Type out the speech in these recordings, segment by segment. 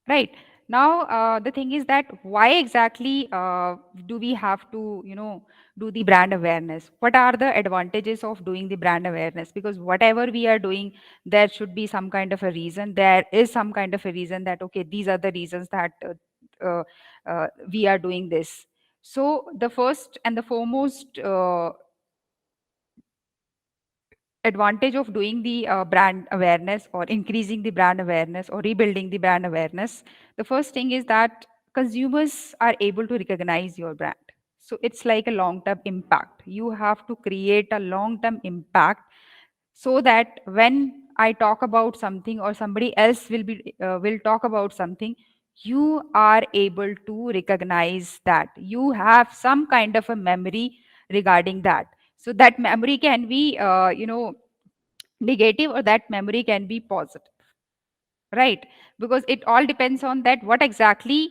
Right. Now, the thing is that why exactly do we have to, do the brand awareness? What are the advantages of doing the brand awareness? Because whatever we are doing, there should be some kind of a reason. There is some kind of a reason that, okay, these are the reasons that we are doing this. So, the first and the foremost advantage of doing the brand awareness or increasing the brand awareness or rebuilding the brand awareness, the first thing is that consumers are able to recognize your brand. So it's like a long term impact. You have to create a long term impact so that when I talk about something or somebody else will talk about something, you are able to recognize that you have some kind of a memory regarding that. So that memory can be negative, or that memory can be positive, right? Because it all depends on that what exactly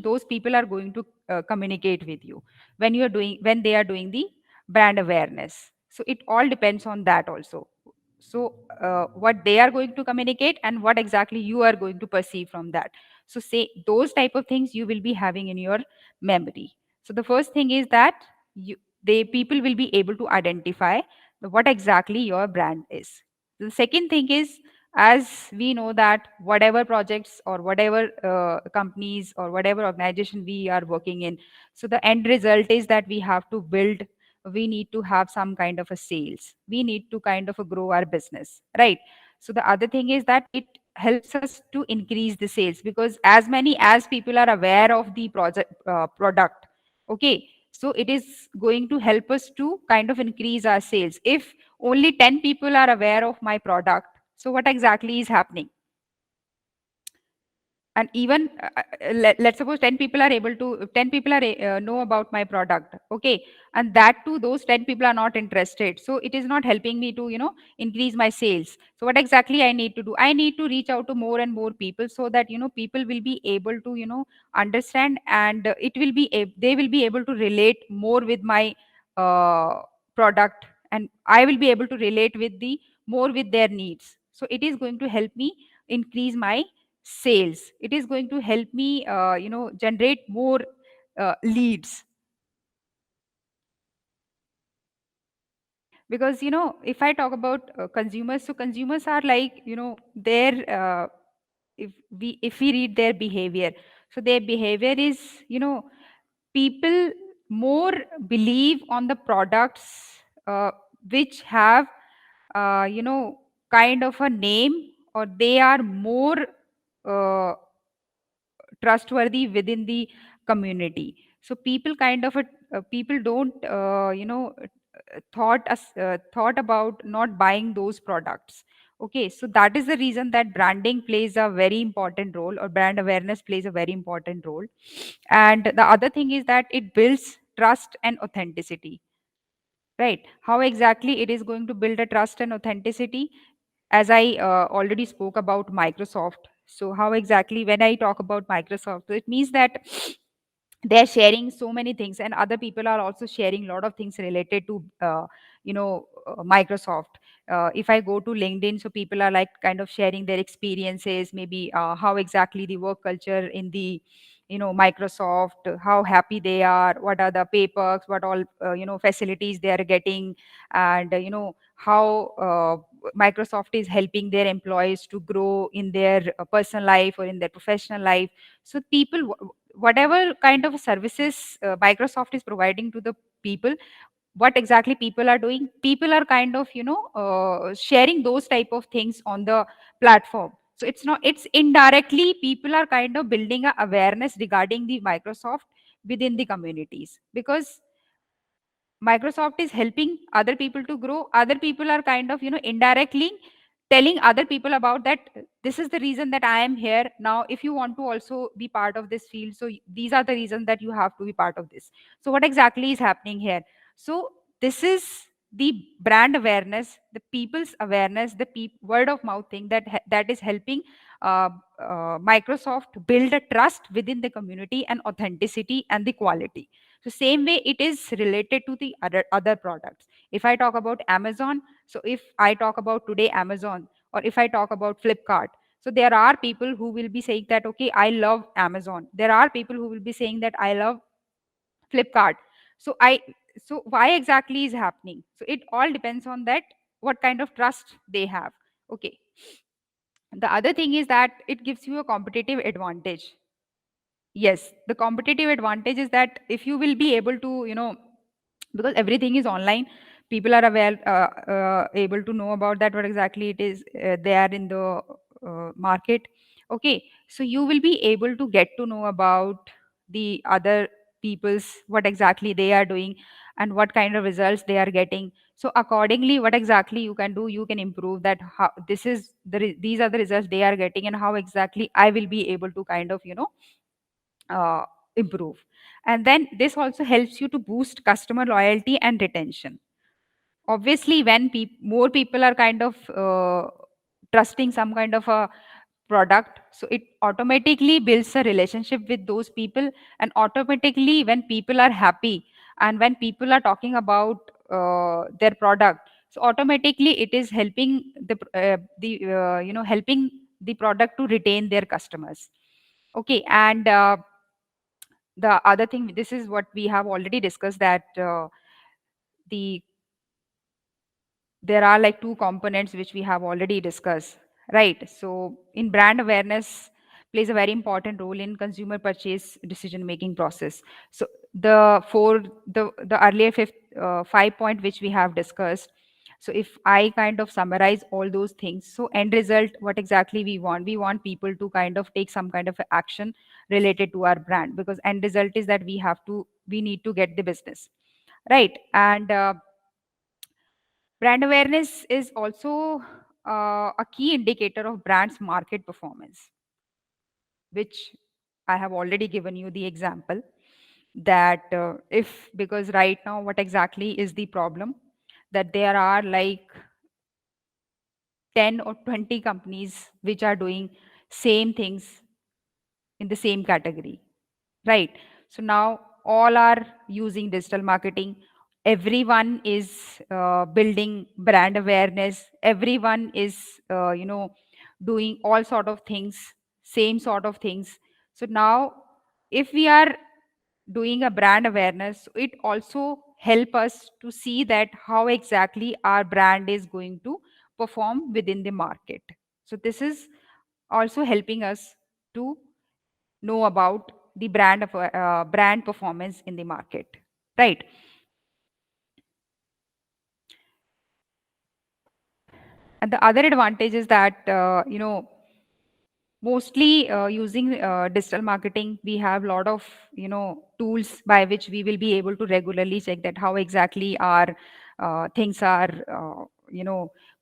those people are going to communicate with you when they are doing the brand awareness. So it all depends on that also. So what they are going to communicate and what exactly you are going to perceive from that. So say those type of things you will be having in your memory. So the first thing is that you they people will be able to identify what exactly your brand is. The second thing is, as we know that whatever projects or whatever companies or whatever organization we are working in, so the end result is that we need to have some kind of a sales, we need to kind of grow our business, right? So the other thing is that it helps us to increase the sales, because as many as people are aware of the product, okay, so it is going to help us to kind of increase our sales. If only 10 people are aware of my product, so what exactly is happening? And even let's suppose 10 people are know about my product, okay, and that too those 10 people are not interested, so it is not helping me to increase my sales. So what exactly I need to do? I need to reach out to more and more people, so that people will be able to understand, and they will be able to relate more with my uh, product, and I will be able to relate with the more with their needs. So it is going to help me increase my sales. It is going to help me generate more leads. Because if I talk about consumers, so consumers are like their if we read their behavior, so their behavior is people more believe on the products which have kind of a name, or they are more uh, trustworthy within the community. So people kind of people don't thought about not buying those products. Okay, so that is the reason that branding plays a very important role, or brand awareness plays a very important role. And the other thing is that it builds trust and authenticity, right? How exactly it is going to build a trust and authenticity? As I already spoke about Microsoft. So how exactly when I talk about Microsoft, so it means that they're sharing so many things, and other people are also sharing a lot of things related to Microsoft. If I go to LinkedIn, so people are like kind of sharing their experiences, maybe how exactly the work culture in the Microsoft, how happy they are, what are the pay perks, what all facilities they are getting, and how Microsoft is helping their employees to grow in their personal life or in their professional life. So people, whatever kind of services Microsoft is providing to the people, what exactly people are doing, people are kind of sharing those type of things on the platform. So it's indirectly people are kind of building a awareness regarding the Microsoft within the communities, because Microsoft is helping other people to grow. Other people are kind of, indirectly telling other people about that. This is the reason that I am here. Now, if you want to also be part of this field, so these are the reasons that you have to be part of this. So, what exactly is happening here? So, this is the brand awareness, the people's awareness, the word of mouth thing that is helping uh, Microsoft build a trust within the community and authenticity and the quality. So same way it is related to the other products. If I talk about Amazon, so if I talk about today Amazon, or if I talk about Flipkart, So there are people who will be saying that, okay, I love Amazon. There are people who will be saying that I love Flipkart. So so why exactly is happening? So it all depends on that, what kind of trust they have. Okay. The other thing is that it gives you a competitive advantage. Yes, the competitive advantage is that if you will be able to, because everything is online, people are aware, able to know about that, what exactly it is there in the market. Okay, so you will be able to get to know about the other people's, what exactly they are doing and what kind of results they are getting. So accordingly, what exactly you can do, you can improve that, how this is these are the results they are getting, and how exactly I will be able to kind of uh, improve. And then this also helps you to boost customer loyalty and retention. Obviously, when more people are kind of trusting some kind of a product, so it automatically builds a relationship with those people. And automatically, when people are happy and when people are talking about their product, so automatically it is helping the helping the product to retain their customers. Okay. And the other thing, this is what we have already discussed, that the there are like two components which we have already discussed, right? So in brand awareness plays a very important role in consumer purchase decision making process. So the earlier fifth 5 point which we have discussed, so if I kind of summarize all those things, so end result, what exactly we want people to kind of take some kind of action related to our brand, because end result is that we need to get the business, right? And brand awareness is also a key indicator of brand's market performance, which I have already given you the example, that if, because right now, what exactly is the problem, that there are like 10 or 20 companies which are doing same things in the same category, right? So now all are using digital marketing. Everyone is building brand awareness. Everyone is doing all sort of things, same sort of things. So now, if we are doing a brand awareness, it also help us to see that how exactly our brand is going to perform within the market. So this is also helping us to know about the brand performance in the market, right? And the other advantage is that mostly using digital marketing, we have a lot of tools by which we will be able to regularly check that how exactly our things are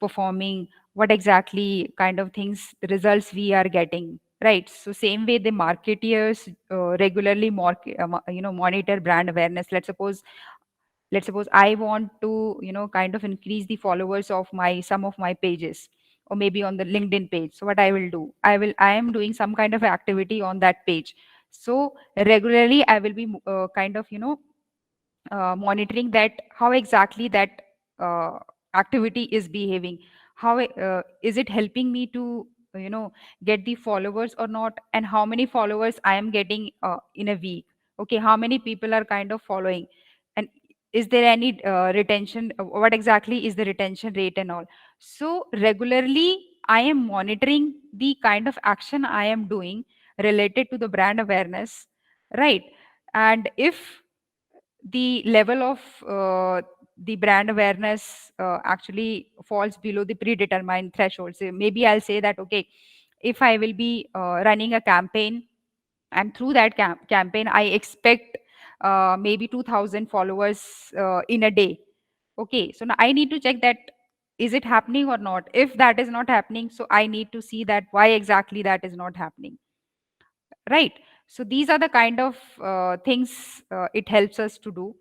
performing, what exactly kind of things, results we are getting, right? So same way the marketeers regularly monitor brand awareness. Let's suppose I want to kind of increase the followers of my some of my pages, or maybe on the LinkedIn page. So what I will do, I am doing some kind of activity on that page. So regularly I will be kind of monitoring that how exactly that uh, activity is behaving, how is it helping me to get the followers or not, and how many followers I am getting in a week. Okay, how many people are kind of following, and is there any retention, what exactly is the retention rate and all. So regularly I am monitoring the kind of action I am doing related to the brand awareness, right? And if the level of the brand awareness actually falls below the predetermined threshold, so maybe I'll say that, okay, if I will be running a campaign, and through that campaign I expect maybe 2000 followers in a day. Okay, so now I need to check that is it happening or not. If that is not happening, so I need to see that why exactly that is not happening, right? So these are the kind of things it helps us to do.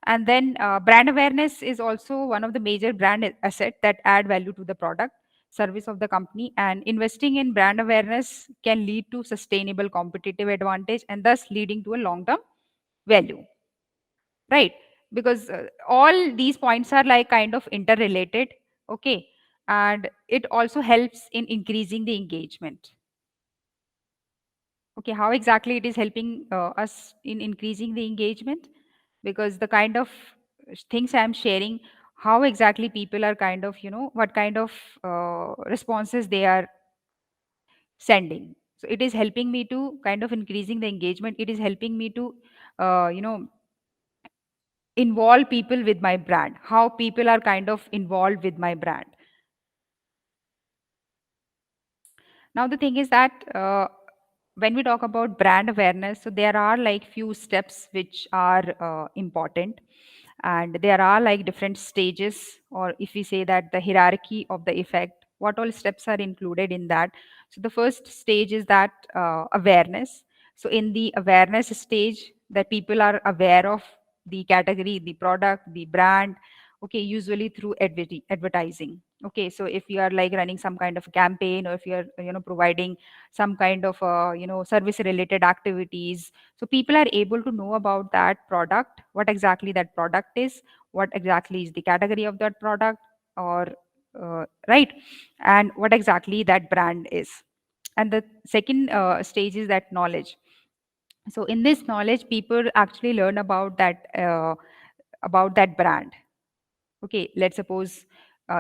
And then brand awareness is also one of the major brand asset that add value to the product service of the company, and investing in brand awareness can lead to sustainable competitive advantage, and thus leading to a long term value, right? Because all these points are like kind of interrelated. Okay, and it also helps in increasing the engagement. Okay, how exactly it is helping us in increasing the engagement? Because the kind of things I'm sharing, how exactly people are kind of, what kind of responses they are sending. So it is helping me to kind of increasing the engagement. It is helping me to, uh, you know, involve people with my brand. How people are kind of involved with my brand. Now the thing is that when we talk about brand awareness, so there are like few steps which are important, and there are like different stages, or if we say that the hierarchy of the effect, what all steps are included in that. So the first stage is that awareness. So in the awareness stage, that people are aware of the category, the product, the brand, okay, usually through advertising. Okay, so if you are like running some kind of campaign, or if you are providing some kind of service related activities, so people are able to know about that product, what exactly that product is, what exactly is the category of that product, or right, and what exactly that brand is. And the second stage is that knowledge. So in this knowledge, people actually learn about that brand. Okay, let's suppose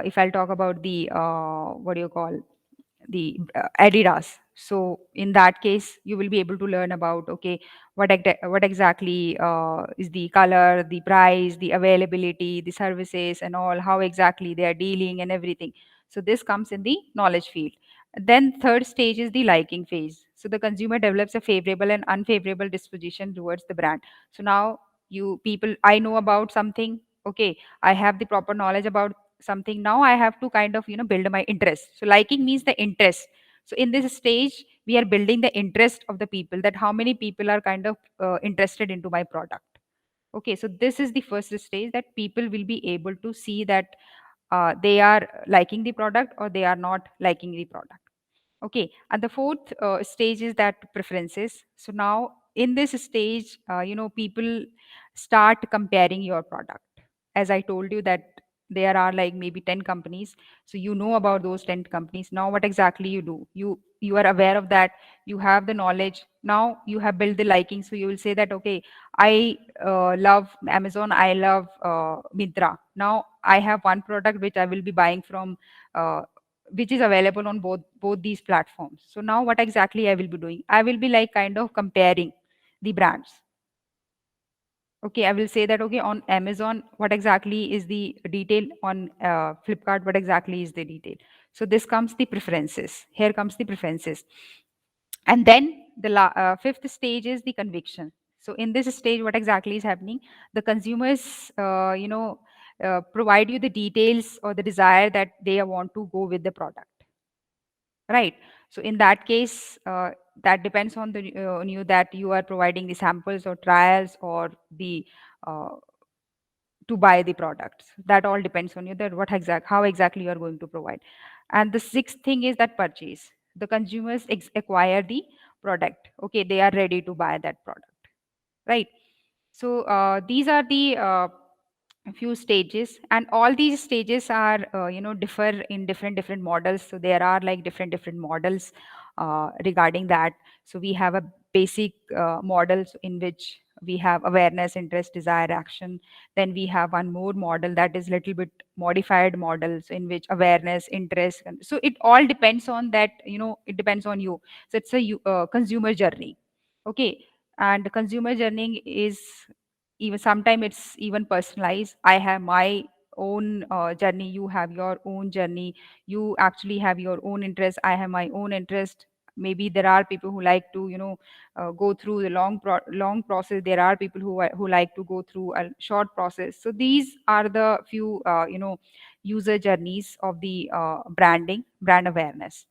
if I'll talk about the what do you call, the Adidas. So in that case, you will be able to learn about, okay, what exactly is the color, the price, the availability, the services, and all, how exactly they are dealing and everything. So this comes in the knowledge field. Then third stage is the liking phase. So the consumer develops a favorable and unfavorable disposition towards the brand. So now you people, I know about something. Okay, I have the proper knowledge about something. Now I have to kind of build my interest. So liking means the interest. So in this stage, we are building the interest of the people, that how many people are kind of interested into my product. Okay, so this is the first stage, that people will be able to see that they are liking the product or they are not liking the product. Okay, and the fourth stage is that preferences. So now in this stage, people start comparing your product. As I told you that there are like maybe 10 companies, so you know about those 10 companies. Now what exactly you do? You are aware of that. You have the knowledge. Now you have built the liking. So you will say that, okay, I love Amazon. I love Mintra. Now I have one product which I will be buying from. Which is available on both these platforms. So now what exactly I will be doing? I will be like kind of comparing the brands. Okay, I will say that, okay, on Amazon, what exactly is the detail, on Flipkart, what exactly is the detail. So this comes the preferences. Here comes the preferences. And then the fifth stage is the conviction. So in this stage, what exactly is happening? The consumers provide you the details or the desire that they want to go with the product, right? So in that case, that depends on the on you, that you are providing the samples or trials, or the uh, to buy the products. That all depends on you, that how exactly you are going to provide. And the sixth thing is that purchase. The consumers acquire the product. Okay, they are ready to buy that product, right? So these are the few stages, and all these stages are differ in different models. So there are like different models regarding that. So we have a basic models in which we have awareness, interest, desire, action. Then we have one more model that is little bit modified models, in which awareness, interest, so it all depends on that, it depends on you. So it's a consumer journey. Okay, and consumer journey is even sometimes it's even personalized. I have my own journey, you have your own journey, you actually have your own interest, I have my own interest. Maybe there are people who like to go through the long process. There are people who like to go through a short process. So these are the few user journeys of the brand awareness.